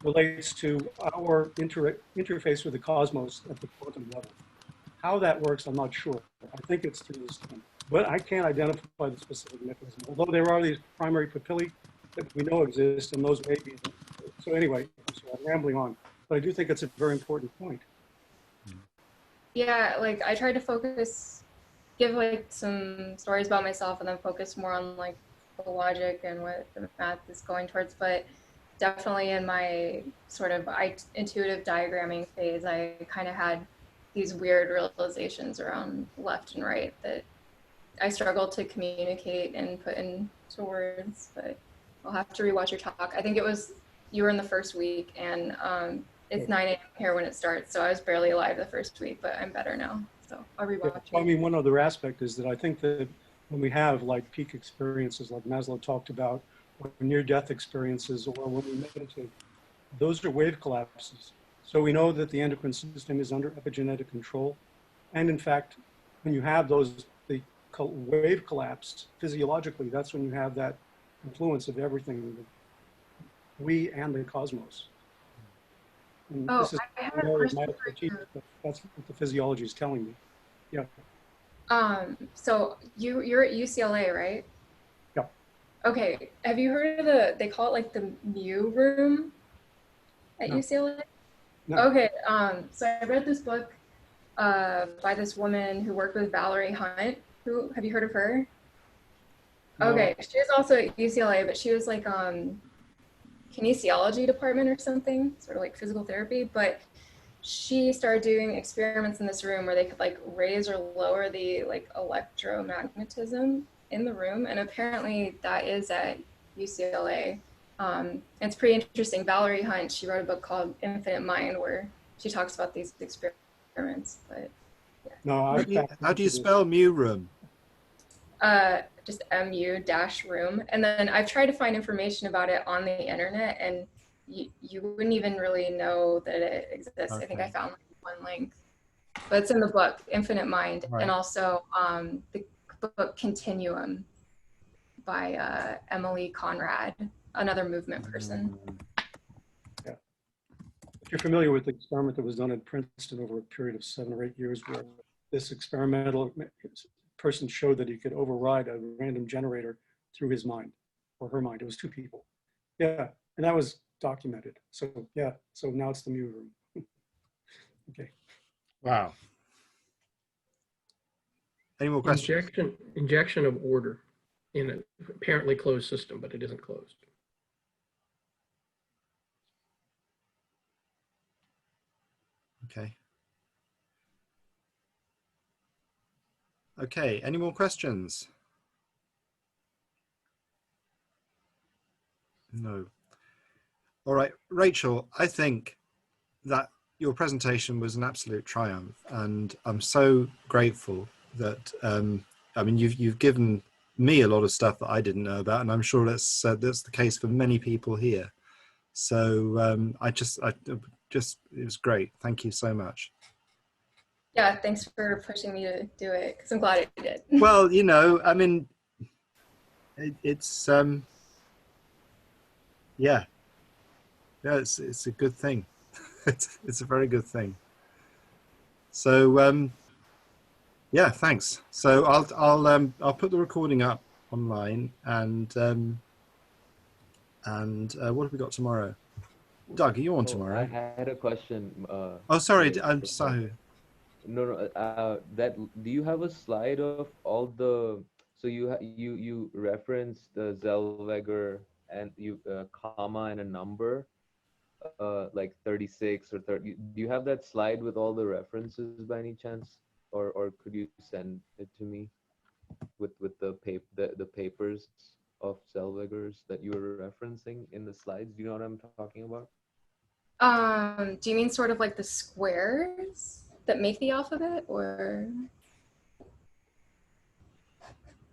relates to our interface with the cosmos at the quantum level. How that works, I'm not sure. I think it's through this thing. But I can't identify the specific mechanism, although there are these primary papillae that we know exist, and those may be. So anyway, I'm rambling on, but I do think it's a very important point. Yeah, like I tried to give like some stories about myself and then focus more on like the logic and what the math is going towards. But definitely in my sort of intuitive diagramming phase, I kind of had these weird realizations around left and right that I struggled to communicate and put into words, but I'll have to rewatch your talk. I think you were in the first week, and it's 9 a.m. here when it starts, so I was barely alive the first week, but I'm better now, so I'll rewatch it. I mean, one other aspect is that I think that when we have like peak experiences like Maslow talked about, or near-death experiences, or when we meditate, those are wave collapses. So we know that the endocrine system is under epigenetic control, and in fact, when you have the wave collapse physiologically, that's when you have that influence of everything, we and the cosmos. And this is I have a question for you. That's what the physiology is telling me. Yeah. So you're at UCLA, right? Yeah. Okay. Have you heard of they call it like the Mu room at UCLA? No. Okay. So I read this book by this woman who worked with Valerie Hunt, Who, have you heard of her? No. Okay, she was also at UCLA, but she was like kinesiology department or something, sort of like physical therapy. But she started doing experiments in this room where they could like raise or lower the like electromagnetism in the room, and apparently that is at UCLA. It's pretty interesting. Valerie Hunt, she wrote a book called Infinite Mind where she talks about these experiments. But yeah. No, How do you spell mu room? Just mu-room. And then I've tried to find information about it on the internet, and you wouldn't even really know that it exists. Okay. I think I found like one link, but it's in the book Infinite Mind, Right. and also the book Continuum by Emily Conrad, another movement person. Yeah. If you're familiar with the experiment that was done at Princeton over a period of 7 or 8 years, where this experimental person showed that he could override a random generator through his mind or her mind. It was 2 people. Yeah, and that was documented. So yeah, so now it's the mu room. Okay. Wow. Any more questions? Injection of order in an apparently closed system, but it isn't closed. Okay. Okay, any more questions? No. All right, Rachel, I think that your presentation was an absolute triumph, and I'm so grateful that, I mean, you've given me a lot of stuff that I didn't know about, and I'm sure that's the case for many people here. So it was great. Thank you so much. Yeah, thanks for pushing me to do it, because I'm glad I did. Well, you know, I mean, it's yeah, it's a good thing. it's a very good thing. So yeah, thanks. So I'll put the recording up online, and what have we got tomorrow? Doug, are you on tomorrow? I had a question. Oh, sorry, I'm sorry. No. That do you have a slide of all the? So you referenced the Zellweger and you comma and a number, like 36 or 30. Do you have that slide with all the references by any chance, or could you send it to me with the papers of Zellweger's that you were referencing in the slides? Do you know what I'm talking about? Do you mean sort of like the squares that make the alphabet, or?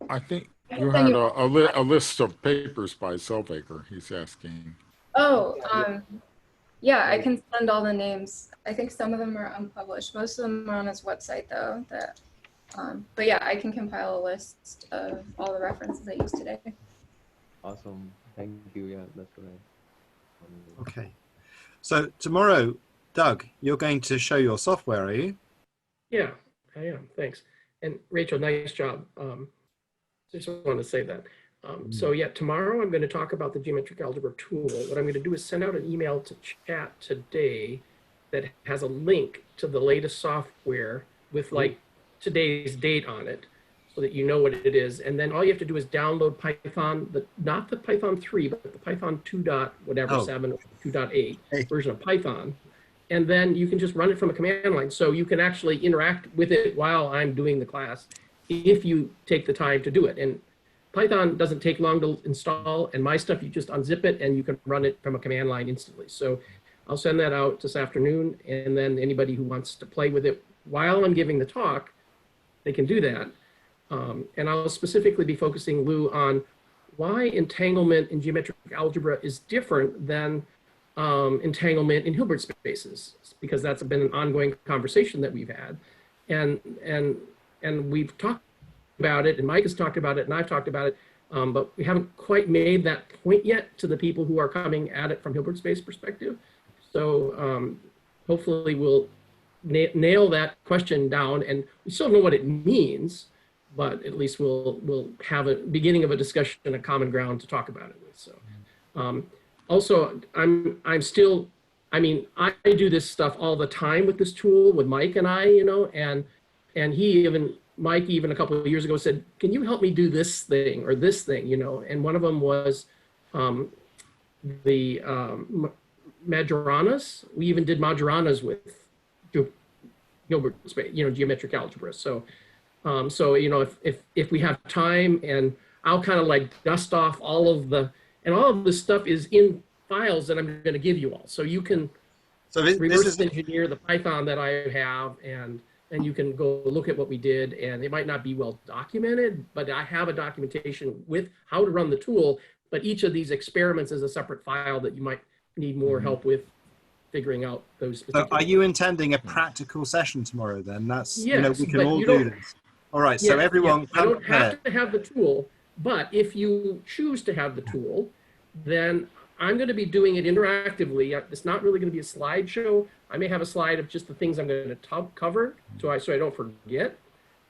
I think you had a list of papers by Zellweger, he's asking. Oh, yeah, I can send all the names. I think some of them are unpublished. Most of them are on his website, though. But yeah, I can compile a list of all the references I used today. Awesome. Thank you. Yeah, that's what I. Okay. So tomorrow, Doug, you're going to show your software, are you? Yeah, I am. Thanks. And Rachel, nice job. Just want to say that. So yeah, tomorrow I'm going to talk about the geometric algebra tool. What I'm going to do is send out an email to chat today that has a link to the latest software with like today's date on it, so that you know what it is. And then all you have to do is download Python, not the Python 3, but the Python 2. Whatever, 7 or 2.8 version of Python. And then you can just run it from a command line. So you can actually interact with it while I'm doing the class if you take the time to do it. And Python doesn't take long to install, and my stuff, you just unzip it and you can run it from a command line instantly. So I'll send that out this afternoon, and then anybody who wants to play with it while I'm giving the talk, they can do that. And I'll specifically be focusing, Lou, on why entanglement in geometric algebra is different than entanglement in Hilbert spaces, because that's been an ongoing conversation that we've had. And we've talked about it, and Mike has talked about it, and I've talked about it, but we haven't quite made that point yet to the people who are coming at it from Hilbert space perspective. So hopefully we'll nail that question down, and we still know what it means, but at least we'll have a beginning of a discussion and a common ground to talk about it with. So also, I'm still, I mean, I do this stuff all the time with this tool with Mike and I, you know, and he even Mike, even a couple of years ago, said, can you help me do this thing or this thing, you know? And one of them was the Majoranas. We even did Majoranas with Hilbert space, you know, geometric algebra. So, you know, if we have time, and I'll kind of like dust off all of this stuff is in files that I'm going to give you all. So you can reverse engineer the Python that I have, and you can go look at what we did, and it might not be well documented, but I have a documentation with how to run the tool, but each of these experiments is a separate file that you might need more help with figuring out those. So are you intending a practical session tomorrow then? That's, yes, you know, we can all do this. All right, so everyone. I don't have to have the tool, but if you choose to have the tool, then I'm going to be doing it interactively. It's not really going to be a slideshow. I may have a slide of just the things I'm going to cover so I don't forget,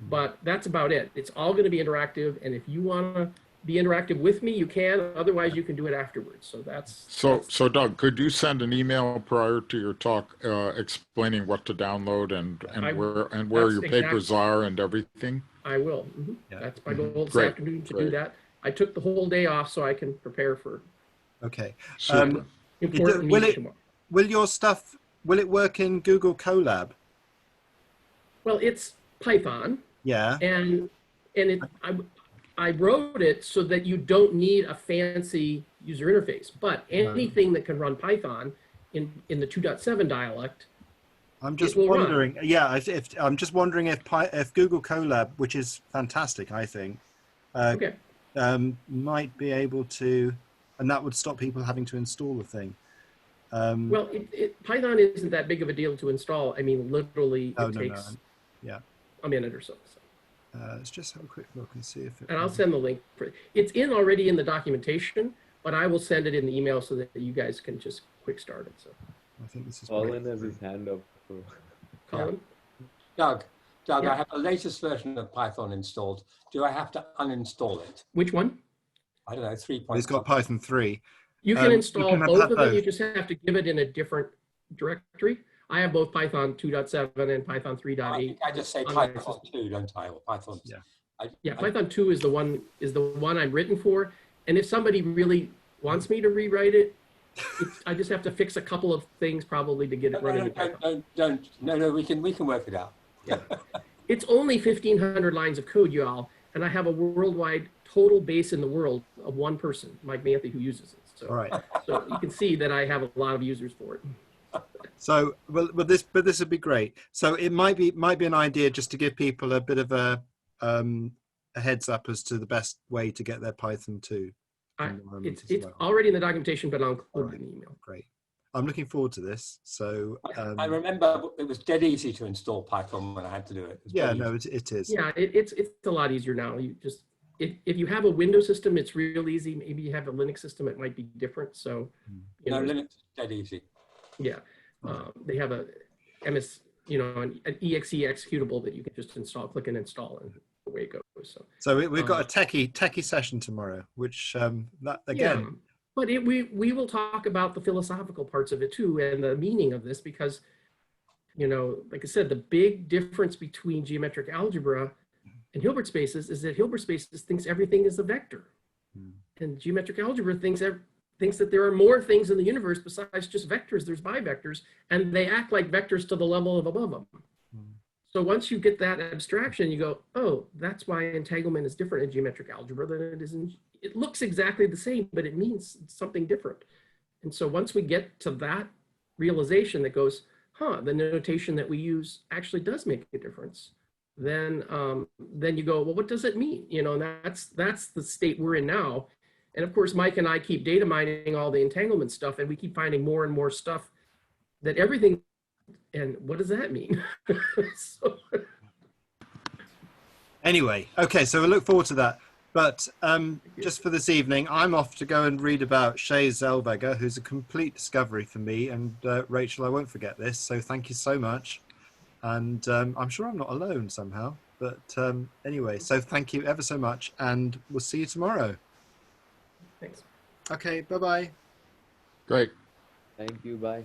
but that's about it. It's all going to be interactive, and if you want to be interactive with me, you can. Otherwise, you can do it afterwards. So that's so Doug, could you send an email prior to your talk explaining what to download and where your papers are and everything? I will. Yeah. That's my goal this afternoon to do that. I took the whole day off so I can prepare for. Okay. Important will meeting tomorrow. Will your stuff? Will it work in Google Colab? Well, it's Python. Yeah. And I wrote it so that you don't need a fancy user interface, but anything that can run Python in the 2.7 dialect. I'm just wondering. Run. Yeah, I'm just wondering if Google Colab, which is fantastic, I think, might be able to, and that would stop people having to install the thing. Well, Python isn't that big of a deal to install. I mean, literally, it takes a minute or so. Let's just have a quick look and see if it. And I'll send the link. It's already in the documentation, but I will send it in the email so that you guys can just quick start it. So I think this is. Colin has his hand up. Colin? Doug, I have the latest version of Python installed. Do I have to uninstall it? Which one? I don't know, 3. He's got Python 3. You can install both of them. You just have to give it in a different directory. I have both Python 2.7 and Python 3.8. I just say Python 2, don't I? Or Python. Yeah. Python 2 is the one I'm written for. And if somebody really wants me to rewrite it, I just have to fix a couple of things probably to get it running. No, we can work it out. Yeah. It's only 1,500 lines of code, y'all, and I have a worldwide total base in the world of one person, Mike Manthe, who uses it. So, all right. So you can see that I have a lot of users for it. So, but this would be great. So it might be an idea just to give people a bit of a heads up as to the best way to get their Python 2. It's already in the documentation, but I'll include it in the email. Great. I'm looking forward to this. So I remember it was dead easy to install Python when I had to do it. It is. Yeah, it's a lot easier now. You just if you have a Windows system, it's real easy. Maybe you have a Linux system, it might be different. So Linux is dead easy. Yeah, they have a an exe executable that you can just install, click and install, and away it goes. So we've got a techie session tomorrow, which that again. Yeah. But we will talk about the philosophical parts of it too, and the meaning of this, because, like I said, the big difference between geometric algebra and Hilbert spaces is that Hilbert spaces thinks everything is a vector, and geometric algebra thinks that there are more things in the universe besides just vectors. There's bivectors, and they act like vectors to the level of above them. So once you get that abstraction, you go, oh, that's why entanglement is different in geometric algebra than it is in. It looks exactly the same, but it means something different. And so once we get to that realization that goes, the notation that we use actually does make a difference, then you go, well, what does it mean? And that's the state we're in now. And of course, Mike and I keep data mining all the entanglement stuff, and we keep finding more and more stuff that everything, and what does that mean? Anyway, okay, so we look forward to that. But just for this evening, I'm off to go and read about Shea Zellweger, who's a complete discovery for me. And Rachel, I won't forget this. So thank you so much. And I'm sure I'm not alone somehow. But anyway, so thank you ever so much. And we'll see you tomorrow. Thanks. Okay, bye-bye. Great. Thank you. Bye.